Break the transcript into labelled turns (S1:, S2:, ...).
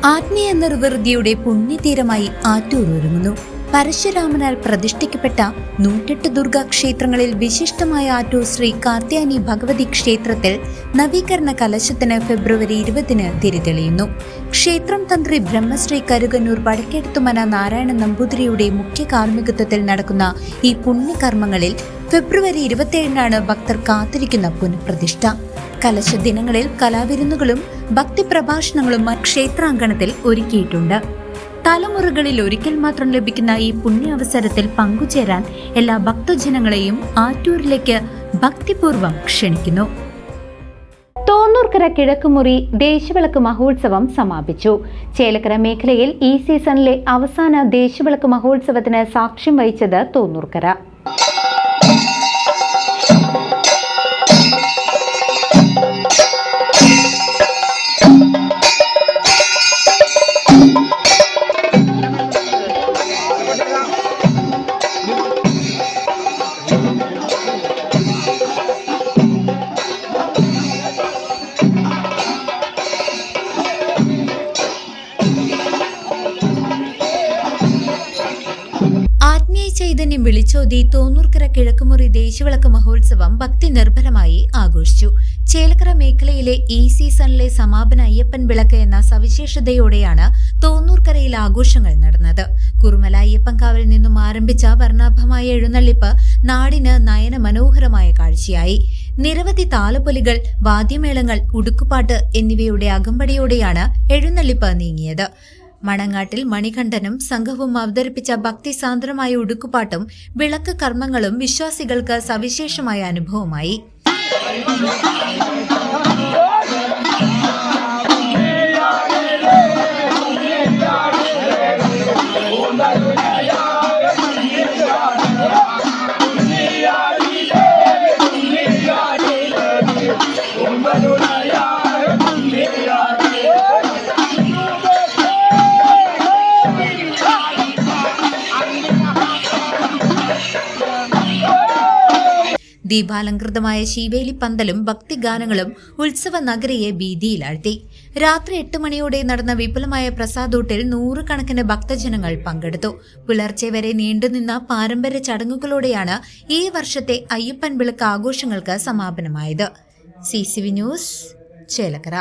S1: ആത്മീയ നിർവൃതിയുടെ പുണ്യതീരമായി ആറ്റൂർ ഒരുങ്ങുന്നു. പരശുരാമനാൽ പ്രതിഷ്ഠിക്കപ്പെട്ട 108 ദുർഗാ ക്ഷേത്രങ്ങളിൽ വിശിഷ്ടമായ ആറ്റൂർ ശ്രീ കാർത്യായനി ഭഗവതി ക്ഷേത്രത്തിൽ നവീകരണ കലശത്തിന് ഫെബ്രുവരി 20-ന് തിരിതെളിയുന്നു. ക്ഷേത്രം തന്ത്രി ബ്രഹ്മശ്രീ കരുകന്നൂർ വടക്കേടത്തുമന നാരായണ നമ്പൂതിരിയുടെ മുഖ്യ കാർമ്മികത്വത്തിൽ നടക്കുന്ന ഈ പുണ്യകർമ്മങ്ങളിൽ ഫെബ്രുവരി 27-നാണ് ഭക്തർ കാത്തിരിക്കുന്ന പുനഃപ്രതിഷ്ഠ. കലശ ദിനങ്ങളിൽ കലാവിരുന്നുകളും ഭക്തിപ്രഭാഷണങ്ങളും ക്ഷേത്രാങ്കണത്തിൽ ഒരുക്കിയിട്ടുണ്ട്. തലമുറകളിൽ ഒരിക്കൽ മാത്രം ലഭിക്കുന്ന ഈ പുണ്യാവസരത്തിൽ പങ്കുചേരാൻ എല്ലാ ഭക്തജനങ്ങളെയും ആറ്റൂരിലേക്ക് ഭക്തിപൂർവ്വം ക്ഷണിക്കുന്നു.
S2: തോന്നൂർക്കര കിഴക്കുമുറി ദേശവിളക്ക് മഹോത്സവം സമാപിച്ചു. ചേലക്കര മേഖലയിൽ ഈ സീസണിലെ അവസാന ദേശവിളക്ക് മഹോത്സവത്തിന് സാക്ഷ്യം വഹിച്ചത് തോന്നൂർക്കര.
S1: ആത്മീയ ചൈതന്യം വിളിച്ചോതി തോന്നൂർക്കര കിഴക്കുമുറി ദേശവിളക്ക് മഹോത്സവം ഭക്തി നിർഭരമായി ആഘോഷിച്ചു. ചേലക്കര മേഖലയിലെ ഈ സീസണിലെ സമാപന അയ്യപ്പൻ വിളക്ക് എന്ന സവിശേഷതയോടെയാണ് തോന്നൂർക്കരയിൽ ആഘോഷങ്ങൾ നടന്നത്. കുറുമല അയ്യപ്പൻകാവിൽ നിന്നും ആരംഭിച്ച വർണ്ണാഭമായ എഴുന്നള്ളിപ്പ് നാടിന് നയന മനോഹരമായ കാഴ്ചയായി. നിരവധി താലപ്പൊലികൾ, വാദ്യമേളങ്ങൾ, ഉടുക്കുപാട്ട് എന്നിവയുടെ അകമ്പടിയോടെയാണ് എഴുന്നള്ളിപ്പ് നീങ്ങിയത്. മണങ്ങാട്ടിൽ മണികണ്ഠനും സംഘവും അവതരിപ്പിച്ച ഭക്തിസാന്ദ്രമായ ഉടുക്കുപാട്ടും വിളക്ക് കർമ്മങ്ങളും വിശ്വാസികൾക്ക് സവിശേഷമായ അനുഭവമായി. ദീപാലങ്കൃതമായ ശീവേലി പന്തലും ഭക്തിഗാനങ്ങളും ഉത്സവ നഗരിയെ ഭീതിയിലാഴ്ത്തി. രാത്രി 8 മണിയോടെ നടന്ന വിപുലമായ പ്രസാദൂട്ടിൽ 100 കണക്കിന് ഭക്തജനങ്ങൾ പങ്കെടുത്തു. പുലർച്ചെ വരെ നീണ്ടുനിന്ന പാരമ്പര്യ ചടങ്ങുകളോടെയാണ് ഈ വർഷത്തെ അയ്യപ്പൻ വിളക്ക് ആഘോഷങ്ങൾക്ക് സമാപനമായത്. CCV news, Chelakkara.